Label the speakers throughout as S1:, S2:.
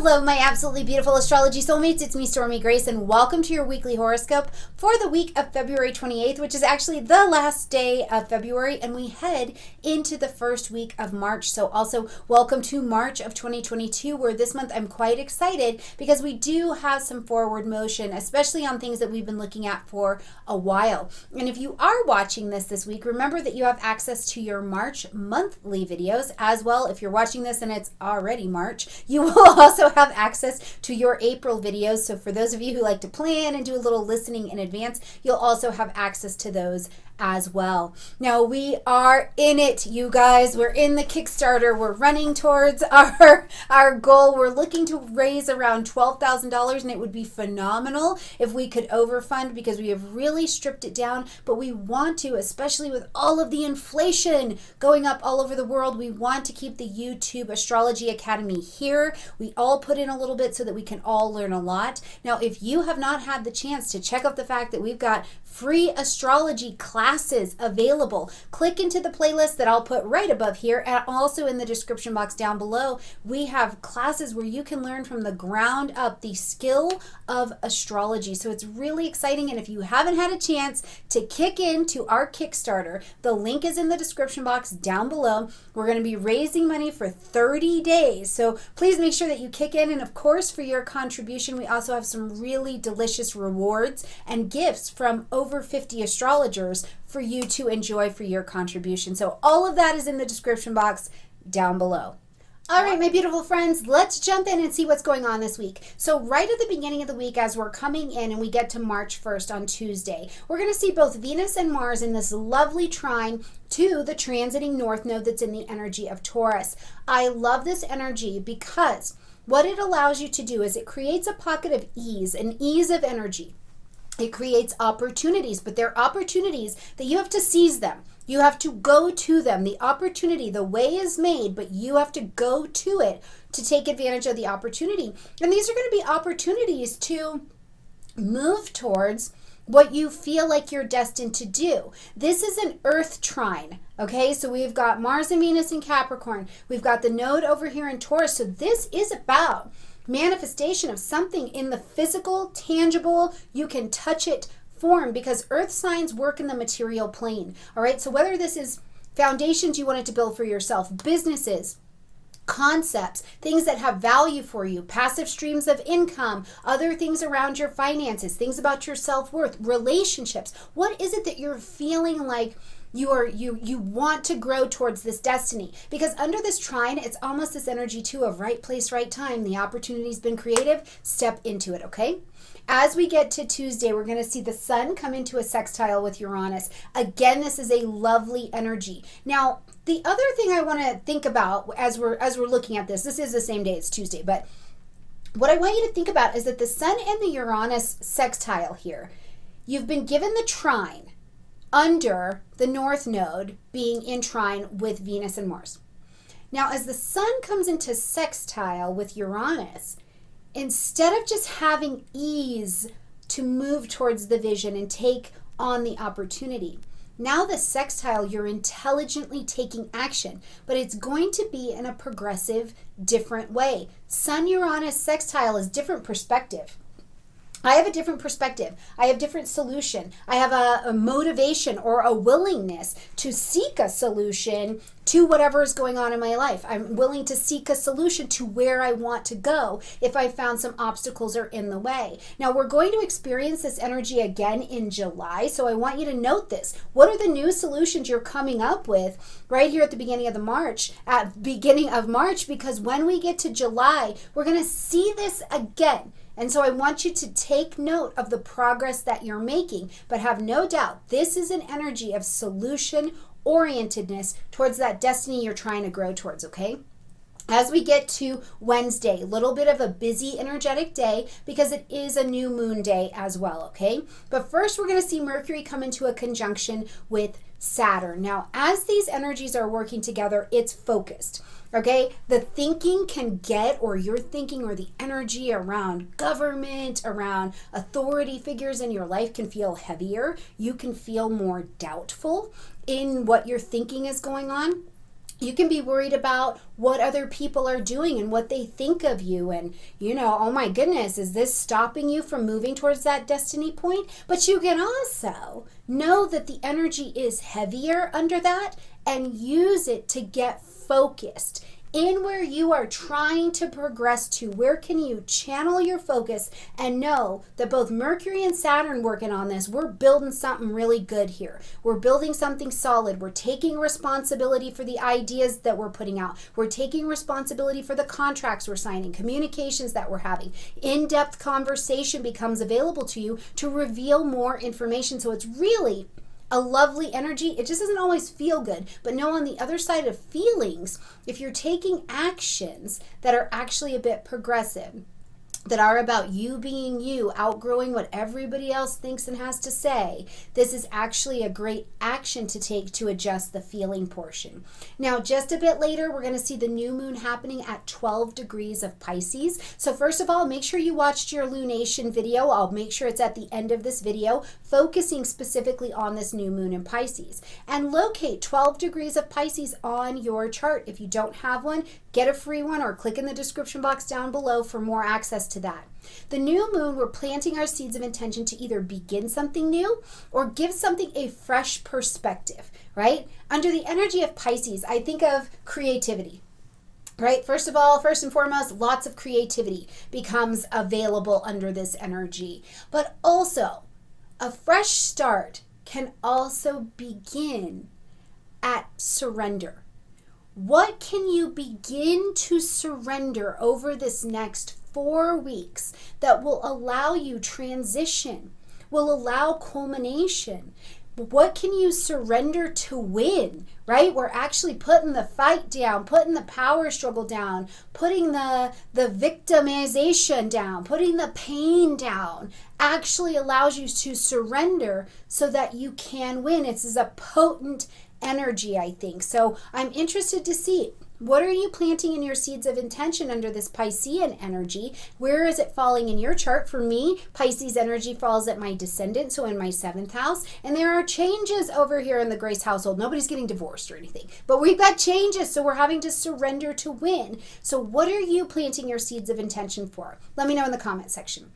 S1: Hello, my absolutely beautiful astrology soulmates. It's me, Stormie Grace, and welcome to your weekly horoscope for the week of February 28th, which is actually the last day of February, and we head into the first week of March. So also welcome to March of 2022, where this month I'm quite excited because we do have some forward motion, especially on things that we've been looking at for a while. And if you are watching this week, remember that you have access to your March monthly videos as well. If you're watching this and it's already March, you will also have access to your April videos. So for those of you who like to plan and do a little listening in advance, you'll also have access to those as well. Now we are in it, you guys. We're in the Kickstarter. We're running towards our goal. We're looking to raise around $12,000, and it would be phenomenal if we could overfund because we have really stripped it down. But we want to, especially with all of the inflation going up all over the world, we want to keep the YouTube Astrology Academy here. We all put in a little bit so that we can all learn a lot. Now, if you have not had the chance to check out the fact that we've got free astrology classes available, click into the playlist that I'll put right above here and also in the description box down below. We have classes where you can learn from the ground up the skill of astrology. So it's really exciting, and if you haven't had a chance to kick into our Kickstarter, the link is in the description box down below. We're going to be raising money for 30 days. So please make sure that you kick in, and of course for your contribution, we also have some really delicious rewards and gifts from over 50 astrologers for you to enjoy for your contribution. So all of that is in the description box down below. All right, my beautiful friends, let's jump in and see what's going on this week. So right at the beginning of the week, as we're coming in and we get to March 1st on Tuesday, we're going to see both Venus and Mars in this lovely trine to the transiting North Node that's in the energy of Taurus. I love this energy because what it allows you to do is it creates a pocket of ease, an ease of energy. It creates opportunities, but they're opportunities that you have to seize them. You have to go to them. The opportunity, the way is made, but you have to go to it to take advantage of the opportunity. And these are going to be opportunities to move towards what you feel like you're destined to do. This is an Earth trine, okay? So we've got Mars and Venus in Capricorn. We've got the node over here in Taurus. So this is about manifestation of something in the physical, tangible, you can touch it form, because earth signs work in the material plane. All right, so whether this is foundations you wanted to build for yourself, businesses, concepts, things that have value for you, passive streams of income, other things around your finances, things about your self-worth, relationships, what is it that you're feeling like you want to grow towards this destiny? Because under this trine, it's almost this energy too of right place, right time. The opportunity's been creative. Step into it, okay? As we get to Tuesday, we're going to see the sun come into a sextile with Uranus. Again, this is a lovely energy. Now, the other thing I want to think about as we're looking at this is the same day, it's Tuesday, but what I want you to think about is that the sun and the Uranus sextile here, you've been given the trine under the North Node being in trine with Venus and Mars. Now, as the sun comes into sextile with Uranus, instead of just having ease to move towards the vision and take on the opportunity, now the sextile, you're intelligently taking action, but it's going to be in a progressive, different way. Sun-Uranus sextile is different perspective. I have a different perspective. I have different solution. I have a motivation or a willingness to seek a solution to whatever is going on in my life. I'm willing to seek a solution to where I want to go if I found some obstacles are in the way. Now, we're going to experience this energy again in July, so I want you to note this. What are the new solutions you're coming up with right here at the beginning of March, because when we get to July, we're going to see this again. And so I want you to take note of the progress that you're making, but have no doubt this is an energy of solution orientedness towards that destiny you're trying to grow towards, okay? As we get to Wednesday, a little bit of a busy, energetic day because it is a new moon day as well, okay? But first, we're going to see Mercury come into a conjunction with Saturn. Now, as these energies are working together, it's focused. Okay, the thinking can get, or your thinking or the energy around government, around authority figures in your life can feel heavier. You can feel more doubtful in what your thinking is going on. You can be worried about what other people are doing and what they think of you. And, oh my goodness, is this stopping you from moving towards that destiny point? But you can also know that the energy is heavier under that and use it to get focused in where you are trying to progress to. Where can you channel your focus and know that both Mercury and Saturn working on this, we're building something really good here. We're building something solid. We're taking responsibility for the ideas that we're putting out. We're taking responsibility for the contracts we're signing, communications that we're having. In-depth conversation becomes available to you to reveal more information. So it's really a lovely energy. It just doesn't always feel good, but know on the other side of feelings, if you're taking actions that are actually a bit progressive, that are about you being you, outgrowing what everybody else thinks and has to say, this is actually a great action to take to adjust the feeling portion. Now, just a bit later, we're going to see the new moon happening at 12 degrees of Pisces. So first of all, make sure you watched your lunation video. I'll make sure it's at the end of this video, focusing specifically on this new moon in Pisces. And locate 12 degrees of Pisces on your chart. If you don't have one, get a free one or click in the description box down below for more access to that. The new moon, we're planting our seeds of intention to either begin something new or give something a fresh perspective, right? Under the energy of Pisces, I think of creativity, right? First and foremost, lots of creativity becomes available under this energy. But also, a fresh start can also begin at surrender. What can you begin to surrender over this next 4 weeks that will allow you transition, will allow culmination? What can you surrender to win, right? We're actually putting the fight down, putting the power struggle down, putting the victimization down, putting the pain down, actually allows you to surrender so that you can win. It's a potent energy, I think. So I'm interested to see, what are you planting in your seeds of intention under this Piscean energy? Where is it falling in your chart? For me, Pisces energy falls at my descendant, so in my 7th house. And there are changes over here in the Grace household. Nobody's getting divorced or anything, but we've got changes, so we're having to surrender to win. So what are you planting your seeds of intention for? Let me know in the comment section.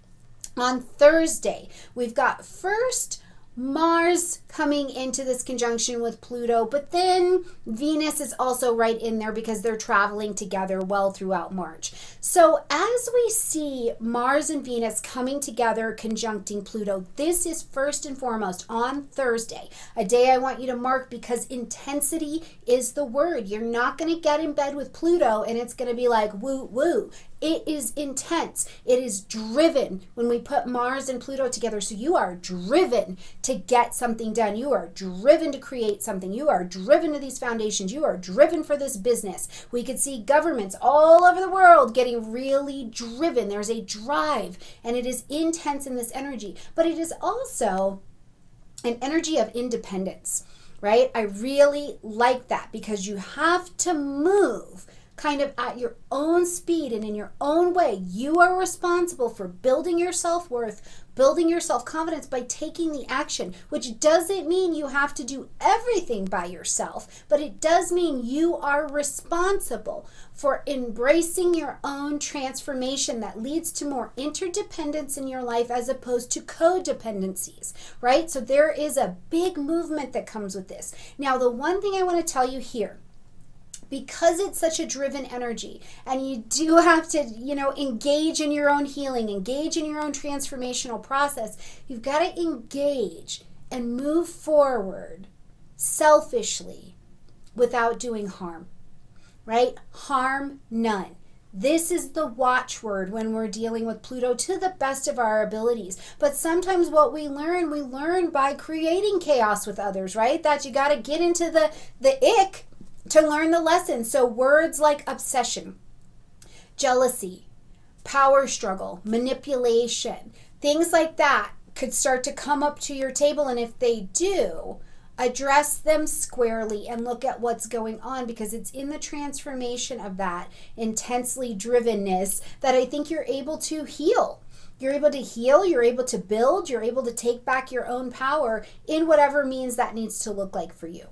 S1: On Thursday, we've got first Mars coming into this conjunction with Pluto, but then Venus is also right in there because they're traveling together well throughout March. So as we see Mars and Venus coming together, conjuncting Pluto, this is first and foremost on Thursday, a day I want you to mark because intensity is the word. You're not going to get in bed with Pluto and it's going to be like woo woo. It is intense. It is driven when we put Mars and Pluto together. So you are driven to get something done. You are driven to create something. You are driven to these foundations. You are driven for this business. We could see governments all over the world getting really driven. There's a drive and it is intense in this energy, but it is also an energy of independence, right? I really like that because you have to move kind of at your own speed and in your own way. You are responsible for building your self-worth, building your self-confidence by taking the action, which doesn't mean you have to do everything by yourself, but it does mean you are responsible for embracing your own transformation that leads to more interdependence in your life as opposed to codependencies, right? So there is a big movement that comes with this. Now, the one thing I want to tell you here, because it's such a driven energy and you do have to, engage in your own healing, engage in your own transformational process, you've got to engage and move forward selfishly without doing harm, right? Harm none. This is the watchword when we're dealing with Pluto to the best of our abilities. But sometimes what we learn by creating chaos with others, right? That you got to get into the ick to learn the lesson. So words like obsession, jealousy, power struggle, manipulation, things like that could start to come up to your table. And if they do, address them squarely and look at what's going on, because it's in the transformation of that intensely drivenness that I think you're able to heal. You're able to heal, you're able to build, you're able to take back your own power in whatever means that needs to look like for you.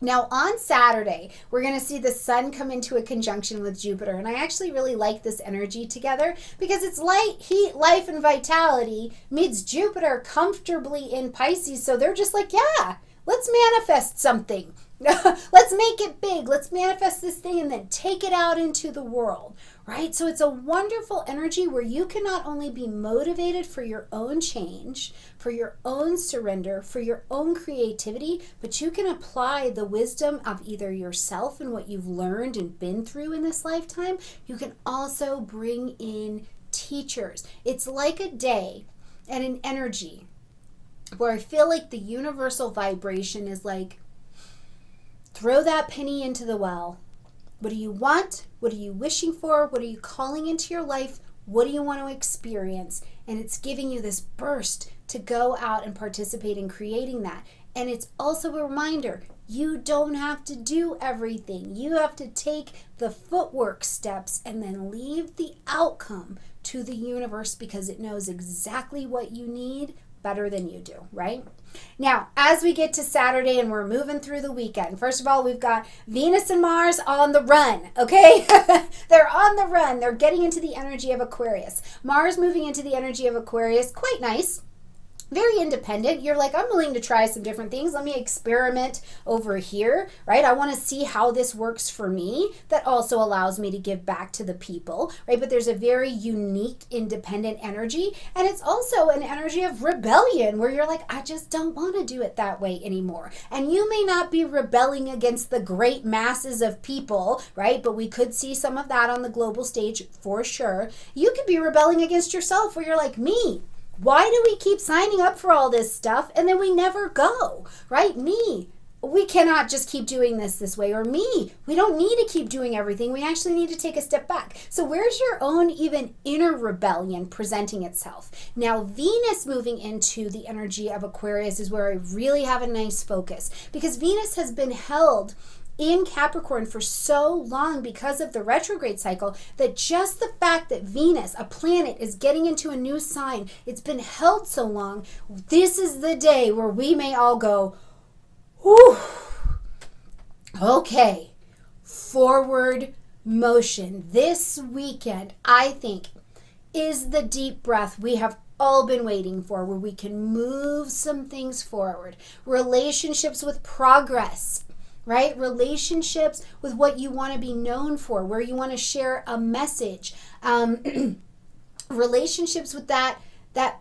S1: Now, on Saturday, we're going to see the sun come into a conjunction with Jupiter. And I actually really like this energy together because it's light, heat, life, and vitality meets Jupiter comfortably in Pisces. So they're just like, yeah, let's manifest something. Let's make it big. Let's manifest this thing and then take it out into the world, right? So it's a wonderful energy where you can not only be motivated for your own change, for your own surrender, for your own creativity, but you can apply the wisdom of either yourself and what you've learned and been through in this lifetime. You can also bring in teachers. It's like a day and an energy where I feel like the universal vibration is like, throw that penny into the well. What do you want? What are you wishing for? What are you calling into your life? What do you want to experience? And it's giving you this burst to go out and participate in creating that. And it's also a reminder, you don't have to do everything. You have to take the footwork steps and then leave the outcome to the universe because it knows exactly what you need better than you do, right? Now, as we get to Saturday and we're moving through the weekend, first of all, we've got Venus and Mars on the run, okay? They're on the run. They're getting into the energy of Aquarius. Mars moving into the energy of Aquarius, quite nice. Very independent. You're like, I'm willing to try some different things. Let me experiment over here, right? I want to see how this works for me. That also allows me to give back to the people, right? But there's a very unique, independent energy. And it's also an energy of rebellion where you're like, I just don't want to do it that way anymore. And you may not be rebelling against the great masses of people, right? But we could see some of that on the global stage for sure. You could be rebelling against yourself where you're like, me. Why do we keep signing up for all this stuff and then we never go, right? Me, we cannot just keep doing this way. Or me, we don't need to keep doing everything. We actually need to take a step back. So where's your own even inner rebellion presenting itself? Now, Venus moving into the energy of Aquarius is where I really have a nice focus because Venus has been held in Capricorn for so long because of the retrograde cycle that just the fact that Venus, a planet, is getting into a new sign, it's been held so long, this is the day where we may all go, whew, okay, forward motion. This weekend, I think, is the deep breath we have all been waiting for, where we can move some things forward. Relationships with progress, right? Relationships with what you want to be known for, where you want to share a message. Relationships with that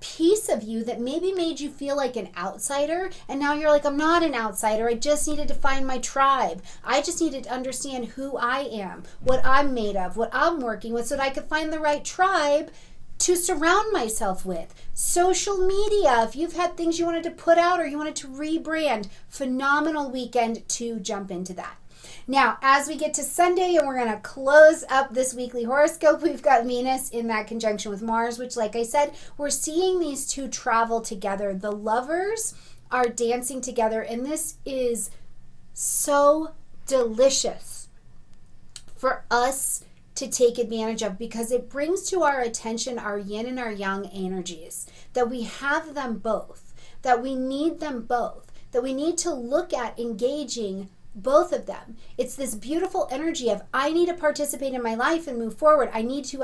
S1: piece of you that maybe made you feel like an outsider. And now you're like, I'm not an outsider. I just needed to find my tribe. I just needed to understand who I am, what I'm made of, what I'm working with so that I could find the right tribe to surround myself with. Social media, if you've had things you wanted to put out or you wanted to rebrand, phenomenal weekend to jump into that. Now, as we get to Sunday and we're going to close up this weekly horoscope, we've got Venus in that conjunction with Mars, which, like I said, we're seeing these two travel together. The lovers are dancing together, and this is so delicious for us to take advantage of because it brings to our attention our yin and our yang energies, that we have them both, that we need them both, that we need to look at engaging both of them. It's this beautiful energy of I need to participate in my life and move forward. I need to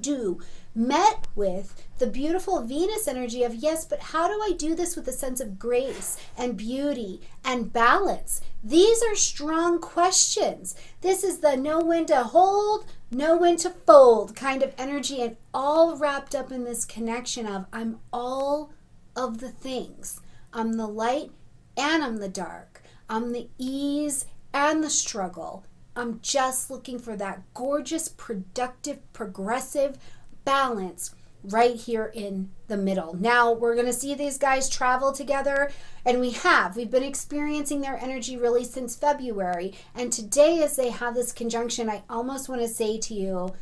S1: do. Met with the beautiful Venus energy of yes, but how do I do this with a sense of grace and beauty and balance? These are strong questions. This is the know when to hold, know when to fold kind of energy, and all wrapped up in this connection of I'm all of the things. I'm the light and I'm the dark. I'm the ease and the struggle. I'm just looking for that gorgeous, productive, progressive balance right here in the middle. Now we're going to see these guys travel together, and we've been experiencing their energy really since February. And today, as they have this conjunction, I almost want to say to you,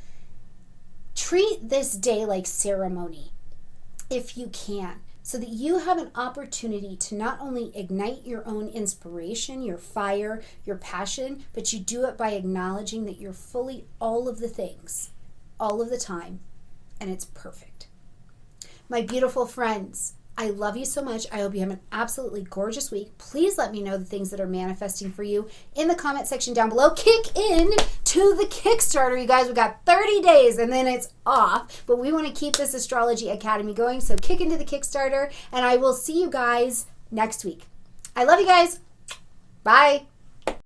S1: treat this day like ceremony if you can, so that you have an opportunity to not only ignite your own inspiration, your fire, your passion, but you do it by acknowledging that you're fully all of the things, all of the time, and it's perfect. My beautiful friends, I love you so much. I hope you have an absolutely gorgeous week. Please let me know the things that are manifesting for you in the comment section down below. Kick in to the Kickstarter, you guys. We got 30 days and then it's off, but we want to keep this Astrology Academy going. So kick into the Kickstarter, and I will see you guys next week. I love you guys. Bye.